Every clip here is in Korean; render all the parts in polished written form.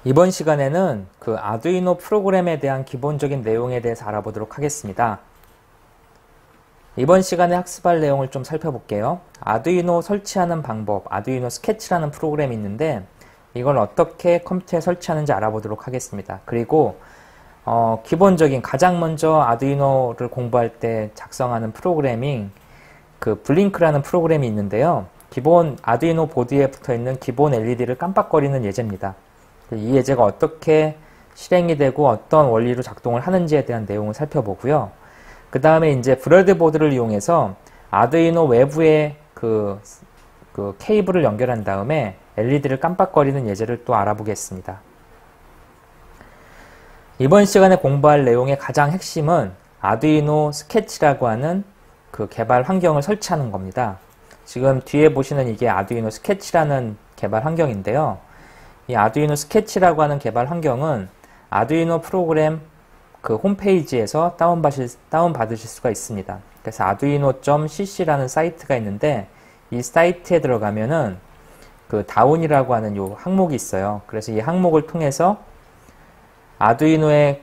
이번 시간에는 그 아두이노 프로그램에 대한 기본적인 내용에 대해서 알아보도록 하겠습니다. 이번 시간에 학습할 내용을 좀 살펴볼게요. 아두이노 설치하는 방법, 아두이노 스케치라는 프로그램이 있는데 이걸 어떻게 컴퓨터에 설치하는지 알아보도록 하겠습니다. 그리고 기본적인 가장 먼저 아두이노를 공부할 때 작성하는 프로그래밍 그 블링크라는 프로그램이 있는데요. 기본 아두이노 보드에 붙어있는 기본 LED를 깜빡거리는 예제입니다. 이 예제가 어떻게 실행이 되고 어떤 원리로 작동을 하는지에 대한 내용을 살펴보고요. 그 다음에 이제 브레드보드를 이용해서 아두이노 외부에 그 케이블을 연결한 다음에 LED를 깜빡거리는 예제를 또 알아보겠습니다. 이번 시간에 공부할 내용의 가장 핵심은 아두이노 스케치라고 하는 그 개발 환경을 설치하는 겁니다. 지금 뒤에 보시는 이게 아두이노 스케치라는 개발 환경인데요. 이 아두이노 스케치라고 하는 개발 환경은 아두이노 프로그램 그 홈페이지에서 다운받으실 수가 있습니다. 그래서 arduino.cc라는 사이트가 있는데 이 사이트에 들어가면은 그 다운이라고 하는 요 항목이 있어요. 그래서 이 항목을 통해서 아두이노의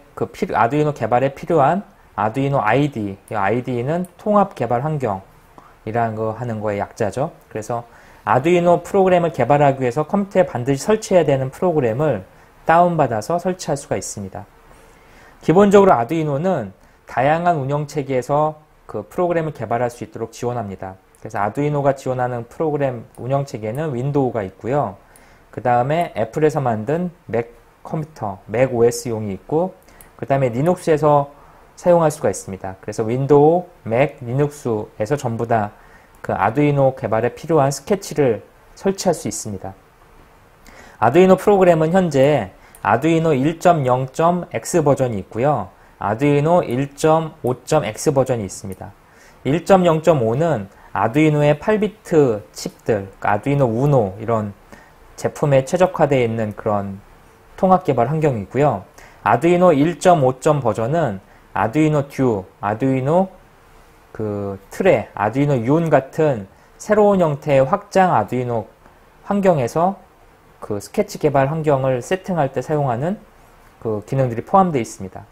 아두이노 개발에 필요한 아두이노 IDE, 이 IDE는 통합 개발 환경이라는 거 하는 거의 약자죠. 그래서 아두이노 프로그램을 개발하기 위해서 컴퓨터에 반드시 설치해야 되는 프로그램을 다운받아서 설치할 수가 있습니다. 기본적으로 아두이노는 다양한 운영체계에서 그 프로그램을 개발할 수 있도록 지원합니다. 그래서 아두이노가 지원하는 프로그램 운영체계는 윈도우가 있고요. 그 다음에 애플에서 만든 맥 컴퓨터, 맥 OS용이 있고, 그 다음에 리눅스에서 사용할 수가 있습니다. 그래서 윈도우, 맥, 리눅스에서 전부 다 그 아두이노 개발에 필요한 스케치를 설치할 수 있습니다. 아두이노 프로그램은 현재 아두이노 1.0.x 버전이 있고요. 아두이노 1.5.x 버전이 있습니다. 1.0.5는 아두이노의 8비트 칩들, 그러니까 아두이노 우노 이런 제품에 최적화되어 있는 그런 통합 개발 환경이고요. 아두이노 1.5. 버전은 아두이노 듀, 아두이노 트레, 아두이노 윤 같은 새로운 형태의 확장 아두이노 환경에서 그 스케치 개발 환경을 세팅할 때 사용하는 그 기능들이 포함되어 있습니다.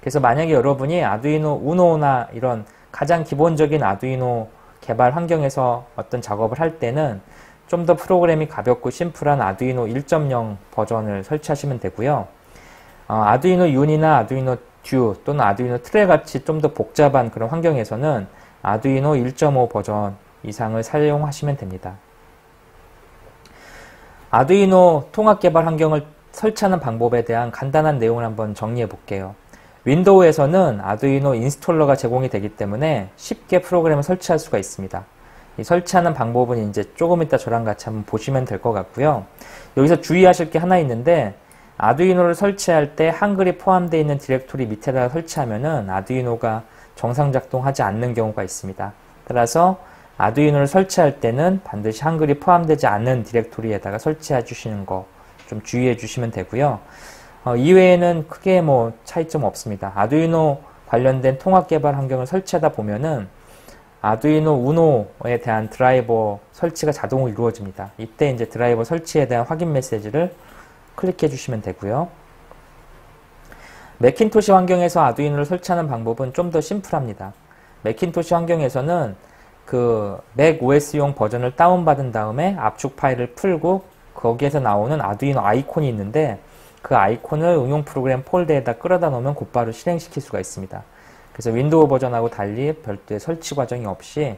그래서 만약에 여러분이 아두이노 우노나 이런 가장 기본적인 아두이노 개발 환경에서 어떤 작업을 할 때는 좀 더 프로그램이 가볍고 심플한 아두이노 1.0 버전을 설치하시면 되고요. 아두이노 윤이나 아두이노 듀 또는 아두이노 트레 같이 좀 더 복잡한 그런 환경에서는 아두이노 1.5 버전 이상을 사용하시면 됩니다. 아두이노 통합 개발 환경을 설치하는 방법에 대한 간단한 내용을 한번 정리해 볼게요. 윈도우에서는 아두이노 인스톨러가 제공이 되기 때문에 쉽게 프로그램을 설치할 수가 있습니다. 이 설치하는 방법은 이제 조금 이따 저랑 같이 한번 보시면 될 것 같고요. 여기서 주의하실 게 하나 있는데 아두이노를 설치할 때 한글이 포함되어 있는 디렉토리 밑에다가 설치하면은 아두이노가 정상 작동하지 않는 경우가 있습니다. 따라서 아두이노를 설치할 때는 반드시 한글이 포함되지 않는 디렉토리에다가 설치해 주시는 거 좀 주의해 주시면 되고요. 이외에는 크게 뭐 차이점 없습니다. 아두이노 관련된 통합 개발 환경을 설치하다 보면은 아두이노 우노에 대한 드라이버 설치가 자동으로 이루어집니다. 이때 이제 드라이버 설치에 대한 확인 메시지를 클릭해 주시면 되고요. 매킨토시 환경에서 아두이노를 설치하는 방법은 좀 더 심플합니다. 매킨토시 환경에서는 그 맥 OS용 버전을 다운받은 다음에 압축 파일을 풀고 거기에서 나오는 아두이노 아이콘이 있는데 그 아이콘을 응용 프로그램 폴더에다 끌어다 놓으면 곧바로 실행시킬 수가 있습니다. 그래서 윈도우 버전하고 달리 별도의 설치 과정이 없이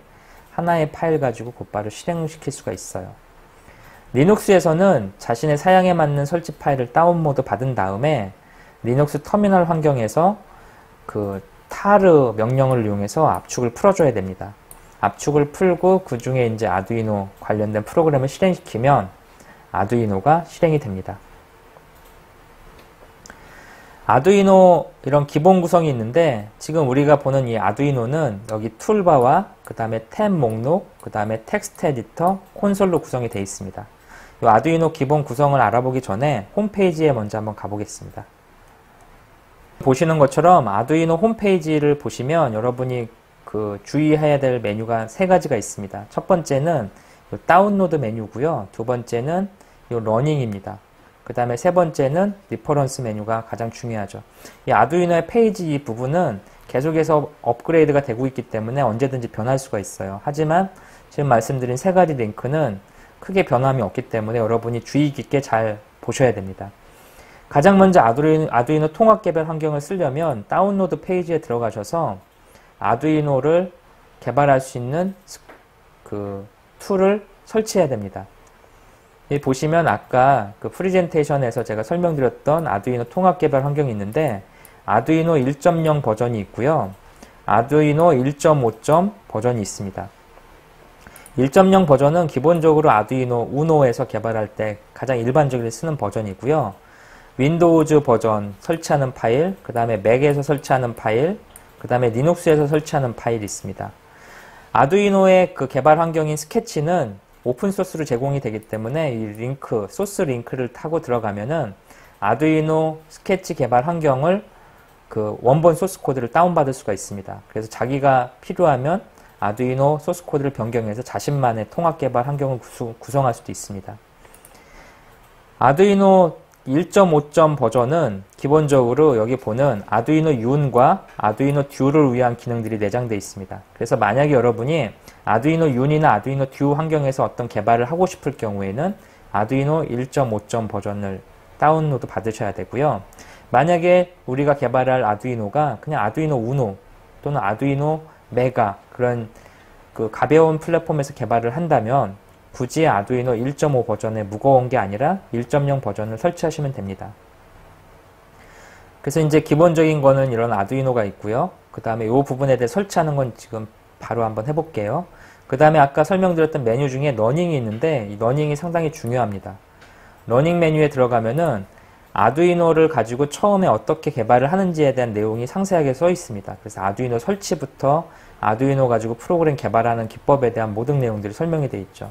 하나의 파일 가지고 곧바로 실행시킬 수가 있어요. 리눅스에서는 자신의 사양에 맞는 설치 파일을 다운로드 받은 다음에 리눅스 터미널 환경에서 그 타르 명령을 이용해서 압축을 풀어줘야 됩니다. 압축을 풀고 그 중에 이제 아두이노 관련된 프로그램을 실행시키면 아두이노가 실행이 됩니다. 아두이노 이런 기본 구성이 있는데 지금 우리가 보는 이 아두이노는 여기 툴바와 그 다음에 탭 목록, 그 다음에 텍스트 에디터, 콘솔로 구성이 되어 있습니다. 이 아두이노 기본 구성을 알아보기 전에 홈페이지에 먼저 한번 가보겠습니다. 보시는 것처럼 아두이노 홈페이지를 보시면 여러분이 그 주의해야 될 메뉴가 세 가지가 있습니다. 첫 번째는 다운로드 메뉴고요. 두 번째는 이 러닝입니다. 그 다음에 세 번째는 리퍼런스 메뉴가 가장 중요하죠. 이 아두이노의 페이지 이 부분은 계속해서 업그레이드가 되고 있기 때문에 언제든지 변할 수가 있어요. 하지만 지금 말씀드린 세 가지 링크는 크게 변함이 없기 때문에 여러분이 주의 깊게 잘 보셔야 됩니다. 가장 먼저 아두이노 통합 개발 환경을 쓰려면 다운로드 페이지에 들어가셔서 아두이노를 개발할 수 있는 그 툴을 설치해야 됩니다. 여기 보시면 아까 그 프레젠테이션에서 제가 설명드렸던 아두이노 통합 개발 환경이 있는데 아두이노 1.0 버전이 있고요. 아두이노 1.5 버전이 있습니다. 1.0 버전은 기본적으로 아두이노 우노에서 개발할 때 가장 일반적으로 쓰는 버전이고요. 윈도우즈 버전 설치하는 파일, 그 다음에 맥에서 설치하는 파일, 그 다음에 리눅스에서 설치하는 파일이 있습니다. 아두이노의 그 개발 환경인 스케치는 오픈소스로 제공이 되기 때문에 이 링크, 소스 링크를 타고 들어가면은 아두이노 스케치 개발 환경을 그 원본 소스 코드를 다운받을 수가 있습니다. 그래서 자기가 필요하면 아두이노 소스 코드를 변경해서 자신만의 통합 개발 환경을 구성할 수도 있습니다. 아두이노 1.5 버전은 기본적으로 여기 보는 아두이노 윤과 아두이노 듀를 위한 기능들이 내장되어 있습니다. 그래서 만약에 여러분이 아두이노 윤이나 아두이노 듀 환경에서 어떤 개발을 하고 싶을 경우에는 아두이노 1.5 버전을 다운로드 받으셔야 되고요. 만약에 우리가 개발할 아두이노가 그냥 아두이노 우노 또는 아두이노 메가 그런 그 가벼운 플랫폼에서 개발을 한다면 굳이 아두이노 1.5 버전의 무거운 게 아니라 1.0 버전을 설치하시면 됩니다. 그래서 이제 기본적인 거는 이런 아두이노가 있고요. 그 다음에 이 부분에 대해 설치하는 건 지금 바로 한번 해볼게요. 그 다음에 아까 설명드렸던 메뉴 중에 러닝이 있는데 이 러닝이 상당히 중요합니다. 러닝 메뉴에 들어가면은 아두이노를 가지고 처음에 어떻게 개발을 하는지에 대한 내용이 상세하게 써 있습니다. 그래서 아두이노 설치부터 아두이노 가지고 프로그램 개발하는 기법에 대한 모든 내용들이 설명이 되어 있죠.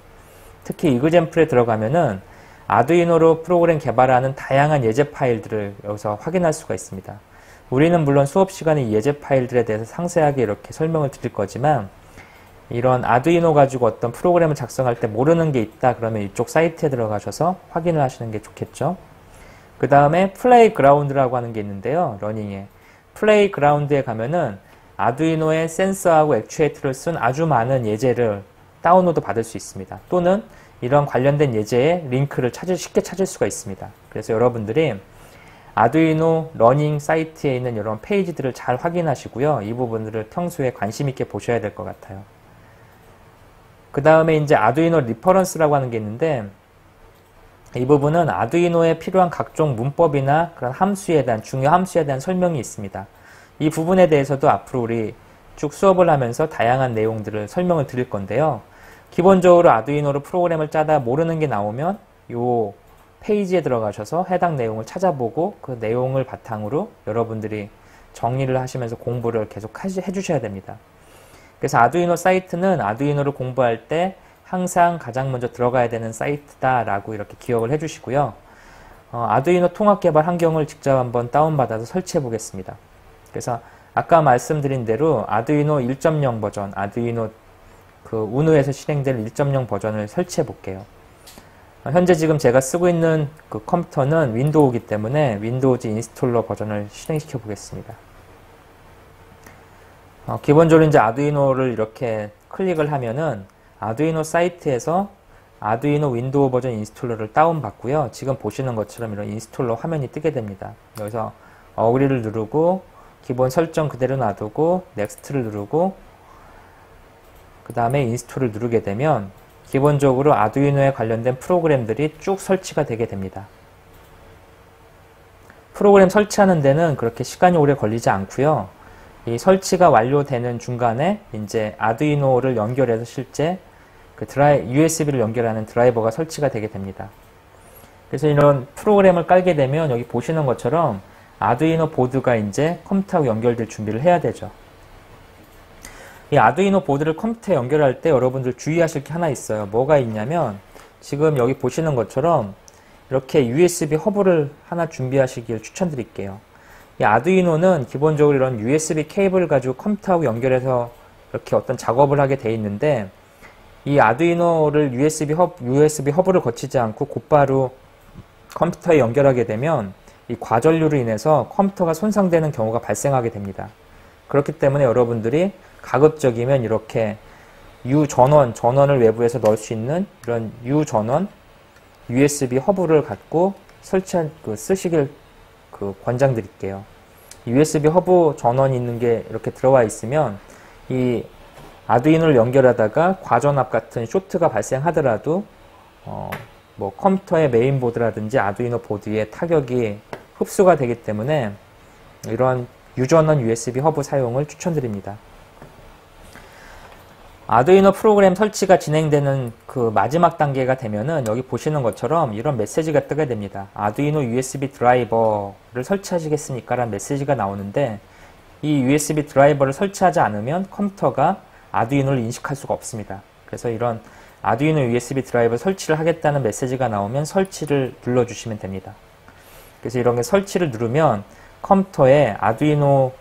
특히 이그젠플에 들어가면은 아두이노로 프로그램 개발하는 다양한 예제 파일들을 여기서 확인할 수가 있습니다. 우리는 물론 수업 시간에 이 예제 파일들에 대해서 상세하게 이렇게 설명을 드릴 거지만 이런 아두이노 가지고 어떤 프로그램을 작성할 때 모르는 게 있다 그러면 이쪽 사이트에 들어가셔서 확인을 하시는 게 좋겠죠. 그 다음에 플레이그라운드라고 하는 게 있는데요. 러닝에 플레이그라운드에 가면은 아두이노의 센서하고 액추에이터를 쓴 아주 많은 예제를 다운로드 받을 수 있습니다. 또는 이런 관련된 예제의 링크를 쉽게 찾을 수가 있습니다. 그래서 여러분들이 아두이노 러닝 사이트에 있는 이런 페이지들을 잘 확인하시고요. 이 부분들을 평소에 관심 있게 보셔야 될 것 같아요. 그 다음에 이제 아두이노 리퍼런스라고 하는 게 있는데 이 부분은 아두이노에 필요한 각종 문법이나 그런 함수에 대한 중요 함수에 대한 설명이 있습니다. 이 부분에 대해서도 앞으로 우리 쭉 수업을 하면서 다양한 내용들을 설명을 드릴 건데요. 기본적으로 아두이노로 프로그램을 짜다 모르는 게 나오면 이 페이지에 들어가셔서 해당 내용을 찾아보고 그 내용을 바탕으로 여러분들이 정리를 하시면서 공부를 계속 해주셔야 됩니다. 그래서 아두이노 사이트는 아두이노를 공부할 때 항상 가장 먼저 들어가야 되는 사이트다라고 이렇게 기억을 해주시고요. 아두이노 통합 개발 환경을 직접 한번 다운받아서 설치해 보겠습니다. 그래서 아까 말씀드린 대로 아두이노 1.0 버전, 아두이노 그 우노에서 실행될 1.0 버전을 설치해 볼게요. 현재 지금 제가 쓰고 있는 그 컴퓨터는 윈도우이기 때문에 윈도우즈 인스톨러 버전을 실행시켜 보겠습니다. 기본적으로 이제 아두이노를 이렇게 클릭을 하면은 아두이노 사이트에서 아두이노 윈도우 버전 인스톨러를 다운받고요. 지금 보시는 것처럼 이런 인스톨러 화면이 뜨게 됩니다. 여기서 어그리를 누르고 기본 설정 그대로 놔두고 넥스트를 누르고 그 다음에 인스톨을 누르게 되면 기본적으로 아두이노에 관련된 프로그램들이 쭉 설치가 되게 됩니다. 프로그램 설치하는 데는 그렇게 시간이 오래 걸리지 않고요. 이 설치가 완료되는 중간에 이제 아두이노를 연결해서 실제 그 USB를 연결하는 드라이버가 설치가 되게 됩니다. 그래서 이런 프로그램을 깔게 되면 여기 보시는 것처럼 아두이노 보드가 이제 컴퓨터하고 연결될 준비를 해야 되죠. 이 아두이노 보드를 컴퓨터에 연결할 때 여러분들 주의하실 게 하나 있어요. 뭐가 있냐면 지금 여기 보시는 것처럼 이렇게 USB 허브를 하나 준비하시길 추천드릴게요. 이 아두이노는 기본적으로 이런 USB 케이블을 가지고 컴퓨터하고 연결해서 이렇게 어떤 작업을 하게 돼 있는데 이 아두이노를 USB 허브를 거치지 않고 곧바로 컴퓨터에 연결하게 되면 이 과전류로 인해서 컴퓨터가 손상되는 경우가 발생하게 됩니다. 그렇기 때문에 여러분들이 가급적이면 이렇게 전원을 외부에서 넣을 수 있는 이런 전원 USB 허브를 갖고 쓰시길 권장드릴게요. USB 허브 전원이 있는 게 이렇게 들어와 있으면 이 아두이노를 연결하다가 과전압 같은 쇼트가 발생하더라도 뭐 컴퓨터의 메인보드라든지 아두이노 보드에 타격이 흡수가 되기 때문에 이런 유전원 USB 허브 사용을 추천드립니다. 아두이노 프로그램 설치가 진행되는 그 마지막 단계가 되면은 여기 보시는 것처럼 이런 메시지가 뜨게 됩니다. 아두이노 USB 드라이버를 설치하시겠습니까? 라는 메시지가 나오는데 이 USB 드라이버를 설치하지 않으면 컴퓨터가 아두이노를 인식할 수가 없습니다. 그래서 이런 아두이노 USB 드라이버 설치를 하겠다는 메시지가 나오면 설치를 눌러주시면 됩니다. 그래서 이런 게 설치를 누르면 컴퓨터에 아두이노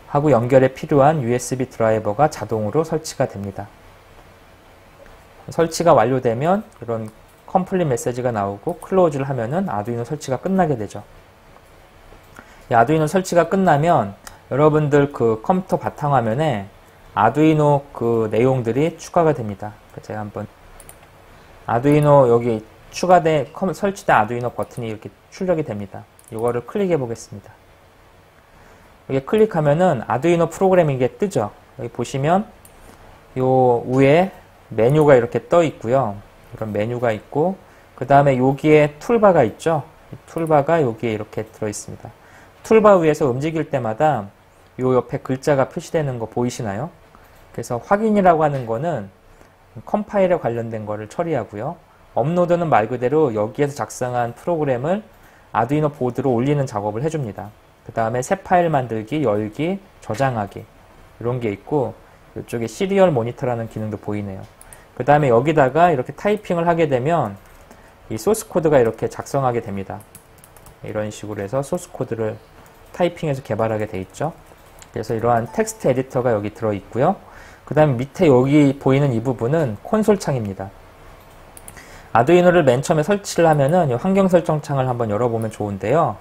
하고 연결에 필요한 USB 드라이버가 자동으로 설치가 됩니다. 설치가 완료되면 이런 컴플릿 메시지가 나오고 클로즈를 하면은 아두이노 설치가 끝나게 되죠. 이 아두이노 설치가 끝나면 여러분들 그 컴퓨터 바탕화면에 아두이노 그 내용들이 추가가 됩니다. 제가 한번 아두이노 여기 설치된 아두이노 버튼이 이렇게 출력이 됩니다. 이거를 클릭해 보겠습니다. 여기 클릭하면은 아두이노 프로그램이 이게 뜨죠. 여기 보시면 요 위에 메뉴가 이렇게 떠 있고요. 이런 메뉴가 있고 그 다음에 여기에 툴바가 있죠. 툴바가 여기에 이렇게 들어 있습니다. 툴바 위에서 움직일 때마다 요 옆에 글자가 표시되는 거 보이시나요? 그래서 확인이라고 하는 거는 컴파일에 관련된 거를 처리하고요. 업로드는 말 그대로 여기에서 작성한 프로그램을 아두이노 보드로 올리는 작업을 해줍니다. 그 다음에 새 파일 만들기, 열기, 저장하기 이런 게 있고 이쪽에 시리얼 모니터라는 기능도 보이네요. 그 다음에 여기다가 이렇게 타이핑을 하게 되면 이 소스 코드가 이렇게 작성하게 됩니다. 이런 식으로 해서 소스 코드를 타이핑해서 개발하게 돼 있죠. 그래서 이러한 텍스트 에디터가 여기 들어 있고요. 그 다음에 밑에 여기 보이는 이 부분은 콘솔 창입니다. 아두이노를 맨 처음에 설치를 하면은 이 환경 설정 창을 한번 열어보면 좋은데요.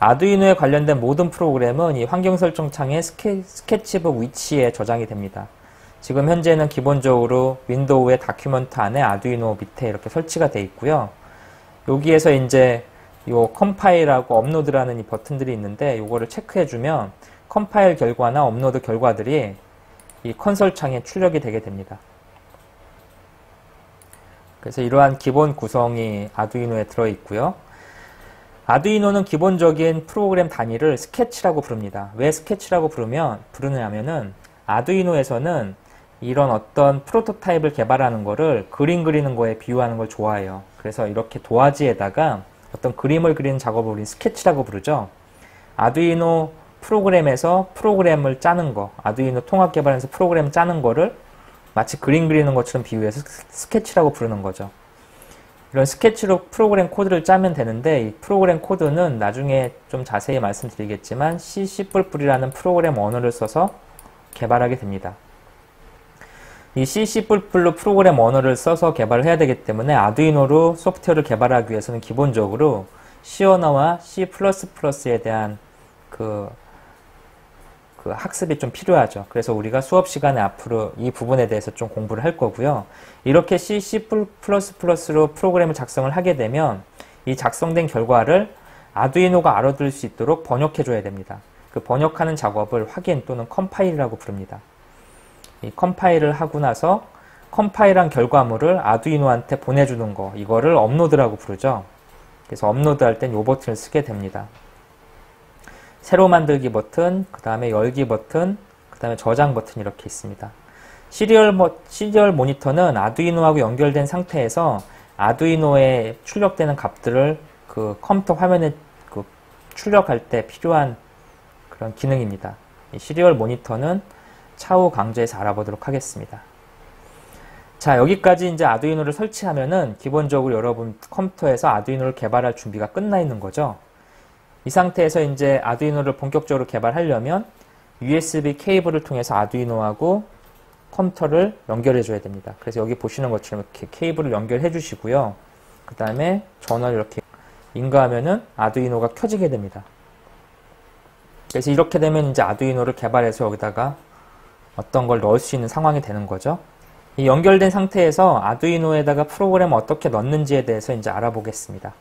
아두이노에 관련된 모든 프로그램은 이 환경 설정 창의 스케치북 위치에 저장이 됩니다. 지금 현재는 기본적으로 윈도우의 다큐먼트 안에 아두이노 밑에 이렇게 설치가 되어 있고요. 여기에서 이제 요 컴파일하고 업로드라는 이 버튼들이 있는데 요거를 체크해주면 컴파일 결과나 업로드 결과들이 이 컨솔 창에 출력이 되게 됩니다. 그래서 이러한 기본 구성이 아두이노에 들어있고요. 아두이노는 기본적인 프로그램 단위를 스케치라고 부릅니다. 왜 스케치라고 부르냐면은 아두이노에서는 이런 어떤 프로토타입을 개발하는 거를 그림 그리는 거에 비유하는 걸 좋아해요. 그래서 이렇게 도화지에다가 어떤 그림을 그리는 작업을 우리 스케치라고 부르죠. 아두이노 프로그램에서 프로그램을 짜는 거, 아두이노 통합 개발에서 프로그램 짜는 거를 마치 그림 그리는 것처럼 비유해서 스케치라고 부르는 거죠. 이런 스케치로 프로그램 코드를 짜면 되는데 이 프로그램 코드는 나중에 좀 자세히 말씀드리겠지만 C++이라는 프로그램 언어를 써서 개발하게 됩니다. 이 C++ 프로그램 언어를 써서 개발을 해야 되기 때문에 아두이노로 소프트웨어를 개발하기 위해서는 기본적으로 C 언어와 C++에 대한 그 학습이 좀 필요하죠. 그래서 우리가 수업 시간에 앞으로 이 부분에 대해서 좀 공부를 할 거고요. 이렇게 C++로 프로그램을 작성을 하게 되면 이 작성된 결과를 아두이노가 알아들을 수 있도록 번역해 줘야 됩니다. 그 번역하는 작업을 확인 또는 컴파일이라고 부릅니다. 이 컴파일을 하고 나서 컴파일한 결과물을 아두이노한테 보내주는 거, 이거를 업로드라고 부르죠. 그래서 업로드할 땐 이 버튼을 쓰게 됩니다. 새로 만들기 버튼, 그 다음에 열기 버튼, 그 다음에 저장 버튼 이렇게 있습니다. 시리얼 모니터는 아두이노하고 연결된 상태에서 아두이노에 출력되는 값들을 그 컴퓨터 화면에 그 출력할 때 필요한 그런 기능입니다. 이 시리얼 모니터는 차후 강좌에서 알아보도록 하겠습니다. 자, 여기까지 이제 아두이노를 설치하면은 기본적으로 여러분 컴퓨터에서 아두이노를 개발할 준비가 끝나 있는 거죠. 이 상태에서 이제 아두이노를 본격적으로 개발하려면 USB 케이블을 통해서 아두이노하고 컴퓨터를 연결해 줘야 됩니다. 그래서 여기 보시는 것처럼 이렇게 케이블을 연결해 주시고요. 그 다음에 전원을 이렇게 인가하면은 아두이노가 켜지게 됩니다. 그래서 이렇게 되면 이제 아두이노를 개발해서 여기다가 어떤 걸 넣을 수 있는 상황이 되는 거죠. 이 연결된 상태에서 아두이노에다가 프로그램을 어떻게 넣는지에 대해서 이제 알아보겠습니다.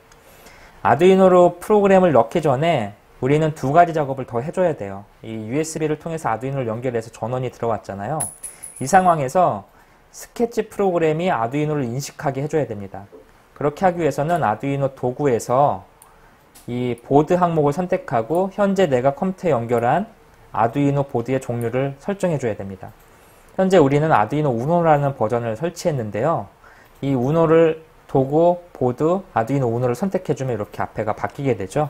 아두이노로 프로그램을 넣기 전에 우리는 두 가지 작업을 더 해줘야 돼요. 이 USB를 통해서 아두이노를 연결해서 전원이 들어왔잖아요. 이 상황에서 스케치 프로그램이 아두이노를 인식하게 해줘야 됩니다. 그렇게 하기 위해서는 아두이노 도구에서 이 보드 항목을 선택하고 현재 내가 컴퓨터에 연결한 아두이노 보드의 종류를 설정해줘야 됩니다. 현재 우리는 아두이노 우노라는 버전을 설치했는데요. 이 우노를 도구, 보드, 아두이노 우노를 선택해주면 이렇게 앞에가 바뀌게 되죠.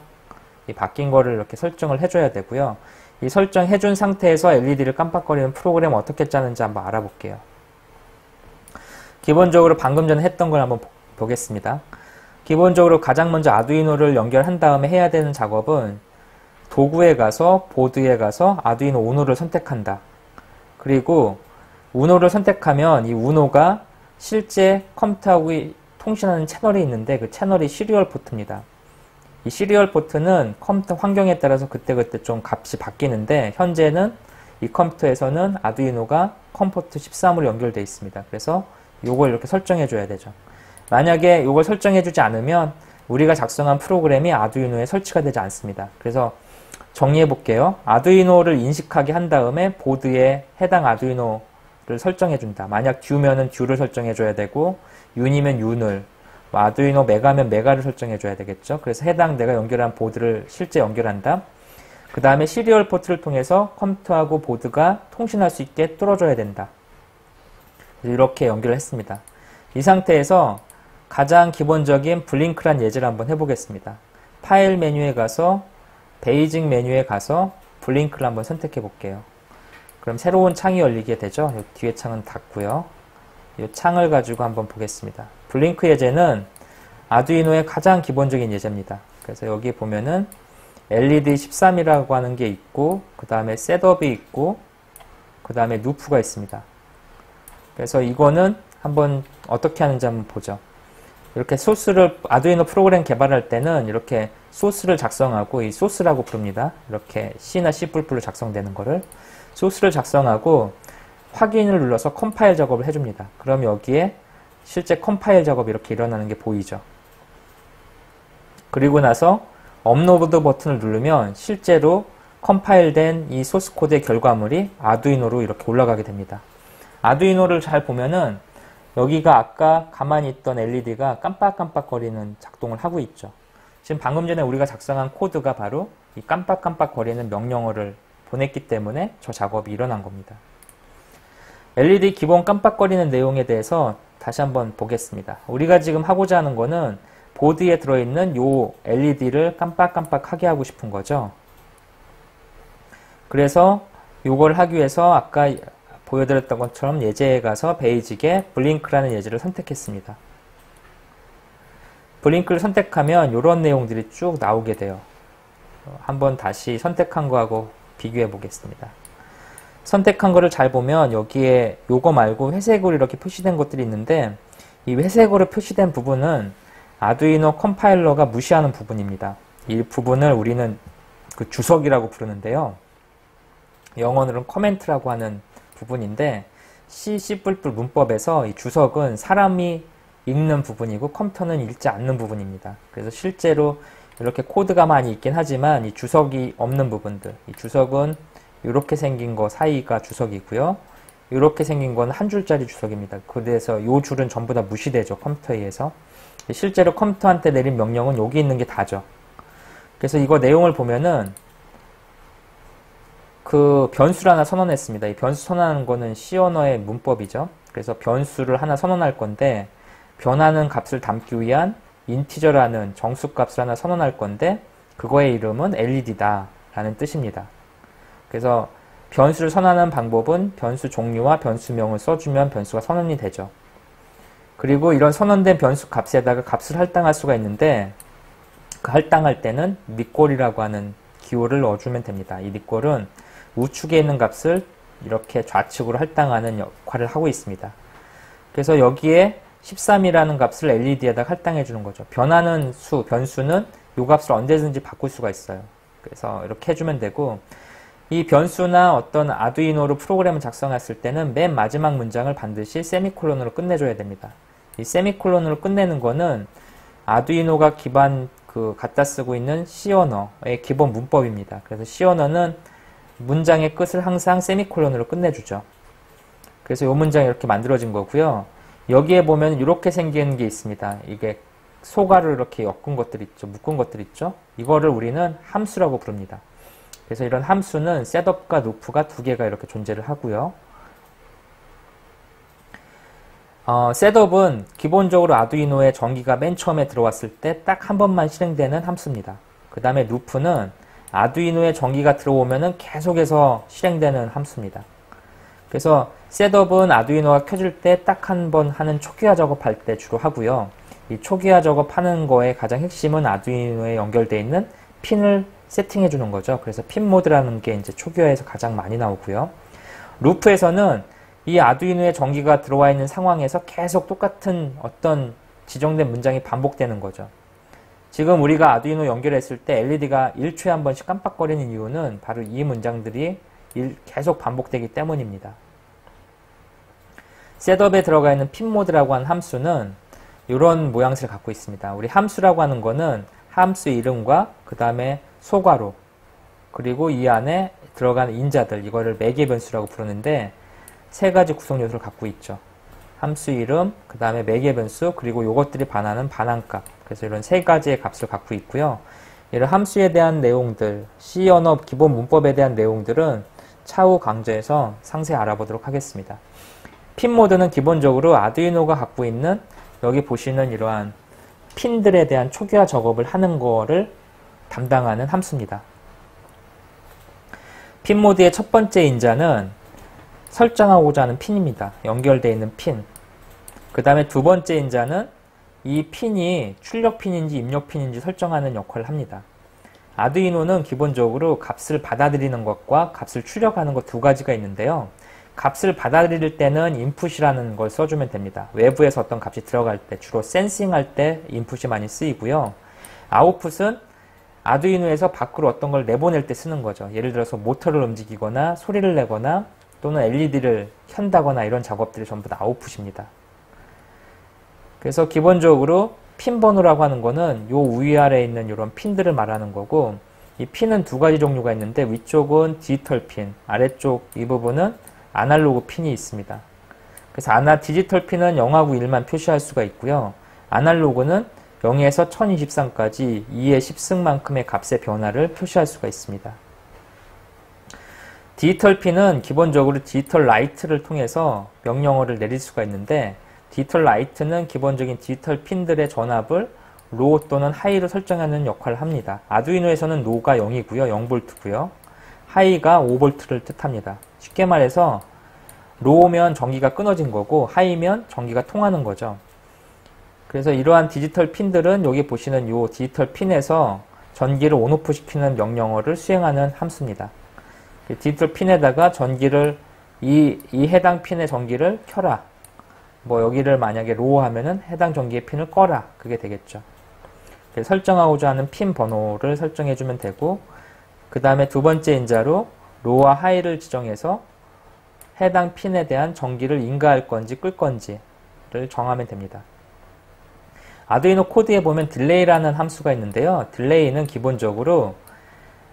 이 바뀐 거를 이렇게 설정을 해줘야 되고요. 이 설정해준 상태에서 LED를 깜빡거리는 프로그램을 어떻게 짜는지 한번 알아볼게요. 기본적으로 방금 전에 했던 걸 한번 보겠습니다. 기본적으로 가장 먼저 아두이노를 연결한 다음에 해야 되는 작업은 도구에 가서 보드에 가서 아두이노 우노를 선택한다. 그리고 우노를 선택하면 이 우노가 실제 컴퓨터하고 통신하는 채널이 있는데 그 채널이 시리얼 포트입니다. 이 시리얼 포트는 컴퓨터 환경에 따라서 그때그때 좀 값이 바뀌는데 현재는 이 컴퓨터에서는 아두이노가 컴포트 13으로 연결되어 있습니다. 그래서 요걸 이렇게 설정해 줘야 되죠. 만약에 요걸 설정해 주지 않으면 우리가 작성한 프로그램이 아두이노에 설치가 되지 않습니다. 그래서 정리해 볼게요. 아두이노를 인식하게 한 다음에 보드에 해당 아두이노를 설정해 준다. 만약 듀면은 듀를 설정해 줘야 되고 윤이면 윤을, 아두이노 메가면 메가를 설정해 줘야 되겠죠. 그래서 해당 내가 연결한 보드를 실제 연결한다. 그 다음에 시리얼 포트를 통해서 컴퓨터하고 보드가 통신할 수 있게 뚫어줘야 된다. 이렇게 연결을 했습니다. 이 상태에서 가장 기본적인 블링크란 예제를 한번 해보겠습니다. 파일 메뉴에 가서 베이직 메뉴에 가서 블링크를 한번 선택해 볼게요. 그럼 새로운 창이 열리게 되죠. 이 뒤에 창은 닫고요. 이 창을 가지고 한번 보겠습니다. 블링크 예제는 아두이노의 가장 기본적인 예제입니다. 그래서 여기 보면은 LED 13이라고 하는 게 있고 그 다음에 셋업이 있고 그 다음에 루프가 있습니다. 그래서 이거는 한번 어떻게 하는지 한번 보죠. 이렇게 소스를 아두이노 프로그램 개발할 때는 이렇게 소스를 작성하고 이 소스라고 부릅니다. 이렇게 C나 C++로 작성되는 거를 소스를 작성하고 확인을 눌러서 컴파일 작업을 해줍니다. 그럼 여기에 실제 컴파일 작업이 이렇게 일어나는 게 보이죠. 그리고 나서 업로드 버튼을 누르면 실제로 컴파일된 이 소스 코드의 결과물이 아두이노로 이렇게 올라가게 됩니다. 아두이노를 잘 보면은 여기가 아까 가만히 있던 LED가 깜빡깜빡거리는 작동을 하고 있죠. 지금 방금 전에 우리가 작성한 코드가 바로 이 깜빡깜빡거리는 명령어를 보냈기 때문에 저 작업이 일어난 겁니다. LED 기본 깜빡거리는 내용에 대해서 다시 한번 보겠습니다. 우리가 지금 하고자 하는 거는 보드에 들어있는 요 LED를 깜빡깜빡하게 하고 싶은 거죠. 그래서 요걸 하기 위해서 아까 보여드렸던 것처럼 예제에 가서 베이직에 블링크라는 예제를 선택했습니다. 블링크를 선택하면 이런 내용들이 쭉 나오게 돼요. 한번 다시 선택한 거하고 비교해 보겠습니다. 선택한 거를 잘 보면 여기에 요거 말고 회색으로 이렇게 표시된 것들이 있는데 이 회색으로 표시된 부분은 아두이노 컴파일러가 무시하는 부분입니다. 이 부분을 우리는 그 주석이라고 부르는데요. 영어로는 커멘트라고 하는 부분인데 C, C++ 문법에서 이 주석은 사람이 읽는 부분이고 컴퓨터는 읽지 않는 부분입니다. 그래서 실제로 이렇게 코드가 많이 있긴 하지만 이 주석이 없는 부분들, 이 주석은 이렇게 생긴 거 사이가 주석이고요. 이렇게 생긴 건 한 줄짜리 주석입니다. 그래서 이 줄은 전부 다 무시되죠. 컴퓨터에 의해서. 실제로 컴퓨터한테 내린 명령은 여기 있는 게 다죠. 그래서 이거 내용을 보면은 그 변수를 하나 선언했습니다. 이 변수 선언하는 거는 C 언어의 문법이죠. 그래서 변수를 하나 선언할 건데 변하는 값을 담기 위한 인티저라는 정수 값을 하나 선언할 건데 그거의 이름은 LED다 라는 뜻입니다. 그래서 변수를 선언하는 방법은 변수 종류와 변수명을 써주면 변수가 선언이 되죠. 그리고 이런 선언된 변수 값에다가 값을 할당할 수가 있는데 그 할당할 때는 니꼴이라고 하는 기호를 넣어주면 됩니다. 이 니꼴은 우측에 있는 값을 이렇게 좌측으로 할당하는 역할을 하고 있습니다. 그래서 여기에 13이라는 값을 LED에다 할당해 주는 거죠. 변하는 수, 변수는 요 값을 언제든지 바꿀 수가 있어요. 그래서 이렇게 해주면 되고, 이 변수나 어떤 아두이노로 프로그램을 작성했을 때는 맨 마지막 문장을 반드시 세미콜론으로 끝내줘야 됩니다. 이 세미콜론으로 끝내는 거는 아두이노가 갖다 쓰고 있는 C 언어의 기본 문법입니다. 그래서 C 언어는 문장의 끝을 항상 세미콜론으로 끝내주죠. 그래서 이 문장이 이렇게 만들어진 거고요. 여기에 보면 이렇게 생긴 게 있습니다. 이게 소가로 이렇게 엮은 것들 있죠. 묶은 것들 있죠. 이거를 우리는 함수라고 부릅니다. 그래서 이런 함수는 셋업과 루프가 두 개가 이렇게 존재를 하고요. 셋업은 기본적으로 아두이노의 전기가 맨 처음에 들어왔을 때 딱 한 번만 실행되는 함수입니다. 그 다음에 루프는 아두이노의 전기가 들어오면은 계속해서 실행되는 함수입니다. 그래서 셋업은 아두이노가 켜질 때 딱 한 번 하는 초기화 작업할 때 주로 하고요. 이 초기화 작업하는 거의 가장 핵심은 아두이노에 연결되어 있는 핀을 세팅해 주는 거죠. 그래서 핀 모드라는 게 이제 초기화에서 가장 많이 나오고요. 루프에서는 이 아두이노에 전기가 들어와 있는 상황에서 계속 똑같은 어떤 지정된 문장이 반복되는 거죠. 지금 우리가 아두이노 연결했을 때 LED가 1초에 한 번씩 깜빡거리는 이유는 바로 이 문장들이 계속 반복되기 때문입니다. 셋업에 들어가 있는 핀 모드라고 하는 함수는 이런 모양새를 갖고 있습니다. 우리 함수라고 하는 거는 함수 이름과 그 다음에 소괄호 그리고 이 안에 들어가는 인자들 이거를 매개 변수라고 부르는데 세 가지 구성 요소를 갖고 있죠. 함수 이름, 그 다음에 매개 변수, 그리고 요것들이 반하는 반환값. 그래서 이런 세 가지의 값을 갖고 있고요. 이런 함수에 대한 내용들, C 언어 기본 문법에 대한 내용들은 차후 강좌에서 상세히 알아보도록 하겠습니다. 핀 모드는 기본적으로 아두이노가 갖고 있는 여기 보시는 이러한 핀들에 대한 초기화 작업을 하는 거를 담당하는 함수입니다. 핀 모드의 첫 번째 인자는 설정하고자 하는 핀입니다. 연결되어 있는 핀. 그 다음에 두 번째 인자는 이 핀이 출력 핀인지 입력 핀인지 설정하는 역할을 합니다. 아두이노는 기본적으로 값을 받아들이는 것과 값을 출력하는 것 두 가지가 있는데요. 값을 받아들일 때는 인풋이라는 걸 써주면 됩니다. 외부에서 어떤 값이 들어갈 때 주로 센싱할 때 인풋이 많이 쓰이고요. 아웃풋은 아두이노에서 밖으로 어떤 걸 내보낼 때 쓰는 거죠. 예를 들어서 모터를 움직이거나 소리를 내거나 또는 LED를 켠다거나 이런 작업들이 전부 다 아웃풋입니다. 그래서 기본적으로 핀 번호라고 하는 거는 요 위아래에 있는 이런 핀들을 말하는 거고 이 핀은 두 가지 종류가 있는데 위쪽은 디지털 핀, 아래쪽 이 부분은 아날로그 핀이 있습니다. 그래서 디지털 핀은 0하고 1만 표시할 수가 있고요. 아날로그는 0에서 1023까지 2의 10승만큼의 값의 변화를 표시할 수가 있습니다. 디지털 핀은 기본적으로 디지털 라이트를 통해서 명령어를 내릴 수가 있는데 디지털 라이트는 기본적인 디지털 핀들의 전압을 로 또는 하이로 설정하는 역할을 합니다. 아두이노에서는 로가 0이고요. 0V고요. 하이가 5V를 뜻합니다. 쉽게 말해서 로우면 전기가 끊어진 거고 하이면 전기가 통하는 거죠. 그래서 이러한 디지털 핀들은 여기 보시는 이 디지털 핀에서 전기를 온오프 시키는 명령어를 수행하는 함수입니다. 디지털 핀에다가 전기를 이 해당 핀의 전기를 켜라. 뭐 여기를 만약에 로우 하면은 해당 전기의 핀을 꺼라. 그게 되겠죠. 설정하고자 하는 핀 번호를 설정해 주면 되고 그 다음에 두 번째 인자로 로우와 하이를 지정해서 해당 핀에 대한 전기를 인가할 건지 끌 건지를 정하면 됩니다. 아두이노 코드에 보면 딜레이라는 함수가 있는데요. 딜레이는 기본적으로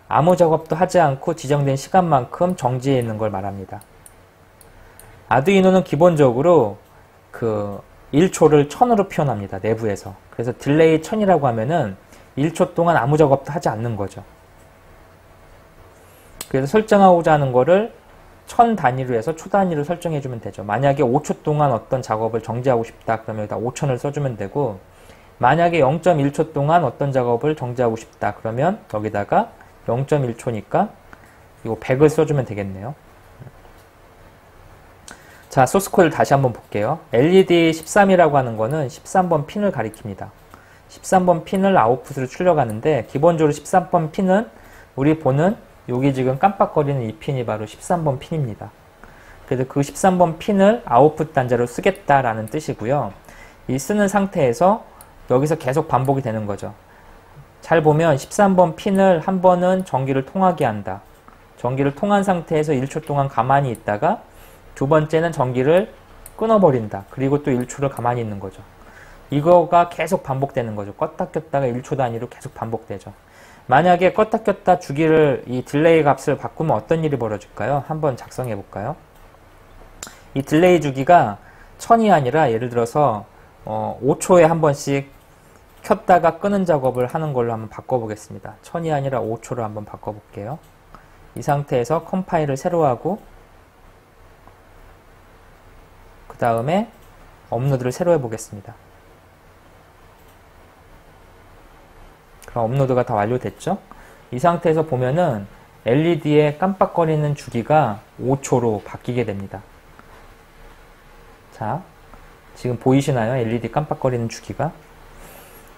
아무 작업도 하지 않고 지정된 시간만큼 정지해 있는 걸 말합니다. 아두이노는 기본적으로 1초를 1000으로 표현합니다. 내부에서. 그래서 딜레이 1000이라고 하면은 1초 동안 아무 작업도 하지 않는 거죠. 그래서 설정하고자 하는 거를 1000 단위로 해서 초 단위로 설정해 주면 되죠. 만약에 5초 동안 어떤 작업을 정지하고 싶다 그러면 여기다 5000을 써주면 되고 만약에 0.1초 동안 어떤 작업을 정지하고 싶다 그러면 여기다가 0.1초니까 이거 100을 써주면 되겠네요. 자, 소스 코드를 다시 한번 볼게요. LED 13이라고 하는 거는 13번 핀을 가리킵니다. 13번 핀을 아웃풋으로 출력하는데 기본적으로 13번 핀은 우리 보는 여기 지금 깜빡거리는 이 핀이 바로 13번 핀입니다. 그래서 그 13번 핀을 아웃풋 단자로 쓰겠다라는 뜻이고요. 이 쓰는 상태에서 여기서 계속 반복이 되는 거죠. 잘 보면 13번 핀을 한 번은 전기를 통하게 한다. 전기를 통한 상태에서 1초 동안 가만히 있다가 두 번째는 전기를 끊어버린다. 그리고 또 1초를 가만히 있는 거죠. 이거가 계속 반복되는 거죠. 껐다 켰다가 1초 단위로 계속 반복되죠. 만약에 껐다 켰다 주기를 이 딜레이 값을 바꾸면 어떤 일이 벌어질까요? 한번 작성해 볼까요? 이 딜레이 주기가 1000이 아니라 예를 들어서 5초에 한 번씩 켰다가 끄는 작업을 하는 걸로 한번 바꿔보겠습니다. 1000이 아니라 5초로 한번 바꿔볼게요. 이 상태에서 컴파일을 새로 하고 그 다음에 업로드를 새로 해보겠습니다. 그럼 업로드가 다 완료됐죠? 이 상태에서 보면은 LED의 깜빡거리는 주기가 5초로 바뀌게 됩니다. 자, 지금 보이시나요? LED 깜빡거리는 주기가?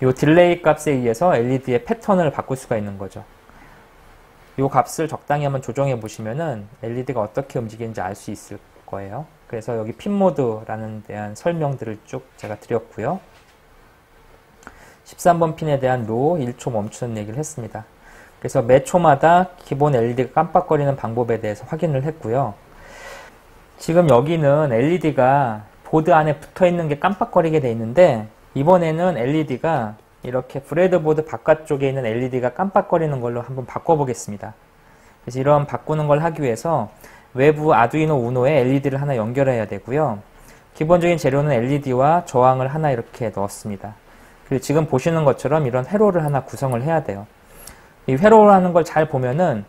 이 딜레이 값에 의해서 LED의 패턴을 바꿀 수가 있는 거죠. 이 값을 적당히 한번 조정해 보시면은 LED가 어떻게 움직이는지 알 수 있을 거예요. 그래서 여기 핀 모드라는 대한 설명들을 쭉 제가 드렸고요. 13번 핀에 대한 로 1초 멈추는 얘기를 했습니다. 그래서 매 초마다 기본 LED가 깜빡거리는 방법에 대해서 확인을 했고요. 지금 여기는 LED가 보드 안에 붙어 있는 게 깜빡거리게 돼 있는데 이번에는 LED가 이렇게 브레드보드 바깥쪽에 있는 LED가 깜빡거리는 걸로 한번 바꿔보겠습니다. 그래서 이런 바꾸는 걸 하기 위해서 외부 아두이노 우노에 LED를 하나 연결해야 되고요. 기본적인 재료는 LED와 저항을 하나 이렇게 넣었습니다. 그리고 지금 보시는 것처럼 이런 회로를 하나 구성을 해야 돼요. 이 회로라는 걸 잘 보면은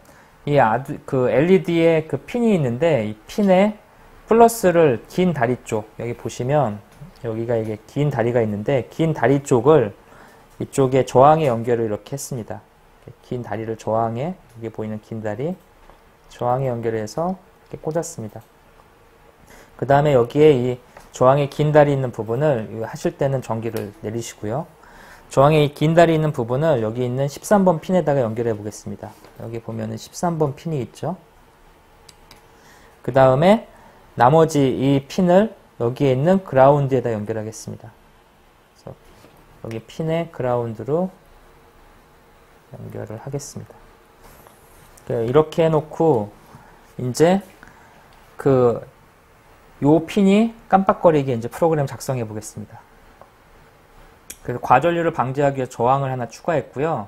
그 LED에 그 핀이 있는데 이 핀에 플러스를 긴 다리 쪽 여기 보시면 여기가 이게 긴 다리가 있는데 긴 다리 쪽을 이쪽에 저항에 연결을 이렇게 했습니다. 긴 다리를 저항에 여기 보이는 긴 다리 저항에 연결해서 이렇게 꽂았습니다. 그 다음에 여기에 이 저항에 긴 다리 있는 부분을 하실 때는 전기를 내리시고요. 저항에 이 긴 다리 있는 부분을 여기 있는 13번 핀에다가 연결해 보겠습니다. 여기 보면은 13번 핀이 있죠. 그 다음에 나머지 이 핀을 여기에 있는 그라운드에다 연결하겠습니다. 그래서 여기 핀에 그라운드로 연결을 하겠습니다. 이렇게 해놓고 이제 요 핀이 깜빡거리게 이제 프로그램 작성해 보겠습니다. 그래서 과전류를 방지하기 위해 저항을 하나 추가했고요.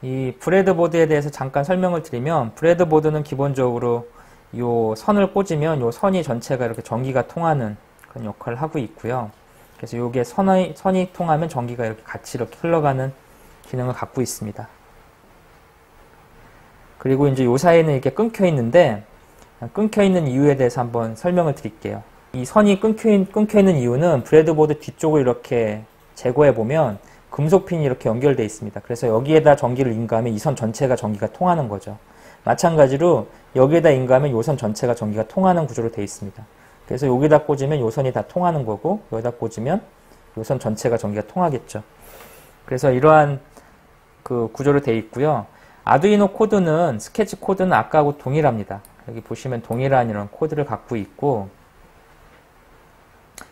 이 브레드보드에 대해서 잠깐 설명을 드리면 브레드보드는 기본적으로 요 선을 꽂으면 요 선이 전체가 이렇게 전기가 통하는 그런 역할을 하고 있고요. 그래서 요게 선이 통하면 전기가 이렇게 같이 이렇게 흘러가는 기능을 갖고 있습니다. 그리고 이제 요 사이에는 이렇게 끊겨 있는데 끊겨 있는 이유에 대해서 한번 설명을 드릴게요. 이 선이 끊겨 있는 이유는 브레드보드 뒤쪽을 이렇게 제거해 보면 금속핀이 이렇게 연결되어 있습니다. 그래서 여기에다 전기를 인가하면 이 선 전체가 전기가 통하는 거죠. 마찬가지로 여기에다 인가하면 요 선 전체가 전기가 통하는 구조로 되어 있습니다. 그래서 여기다 꽂으면 요 선이 다 통하는 거고 여기다 꽂으면 요 선 전체가 전기가 통하겠죠. 그래서 이러한 그 구조로 되어 있고요. 아두이노 코드는 스케치 코드는 아까하고 동일합니다. 여기 보시면 동일한 이런 코드를 갖고 있고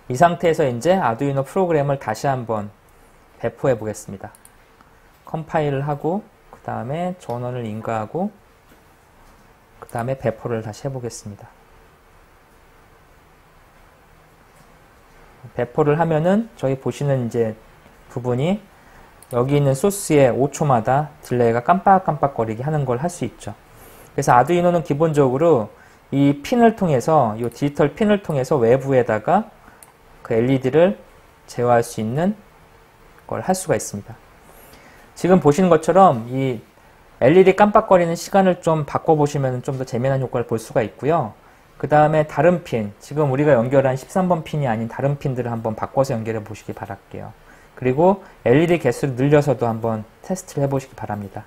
이 상태에서 이제 아두이노 프로그램을 다시 한번 배포해 보겠습니다. 컴파일을 하고 그 다음에 전원을 인가하고 그 다음에 배포를 다시 해보겠습니다. 배포를 하면은 저희 보시는 이제 부분이 여기 있는 소스에 5초마다 딜레이가 깜빡깜빡거리게 하는 걸 할 수 있죠. 그래서 아두이노는 기본적으로 이 핀을 통해서 이 디지털 핀을 통해서 외부에다가 그 LED를 제어할 수 있는 걸 할 수가 있습니다. 지금 보시는 것처럼 이 LED 깜빡거리는 시간을 좀 바꿔보시면 좀 더 재미난 효과를 볼 수가 있고요. 그 다음에 다른 핀, 지금 우리가 연결한 13번 핀이 아닌 다른 핀들을 한번 바꿔서 연결해 보시기 바랄게요. 그리고 LED 개수를 늘려서도 한번 테스트를 해보시기 바랍니다.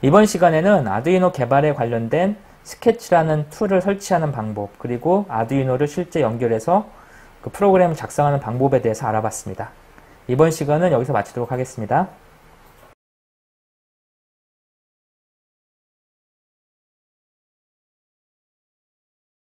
이번 시간에는 아두이노 개발에 관련된 스케치라는 툴을 설치하는 방법, 그리고 아두이노를 실제 연결해서 그 프로그램을 작성하는 방법에 대해서 알아봤습니다. 이번 시간은 여기서 마치도록 하겠습니다.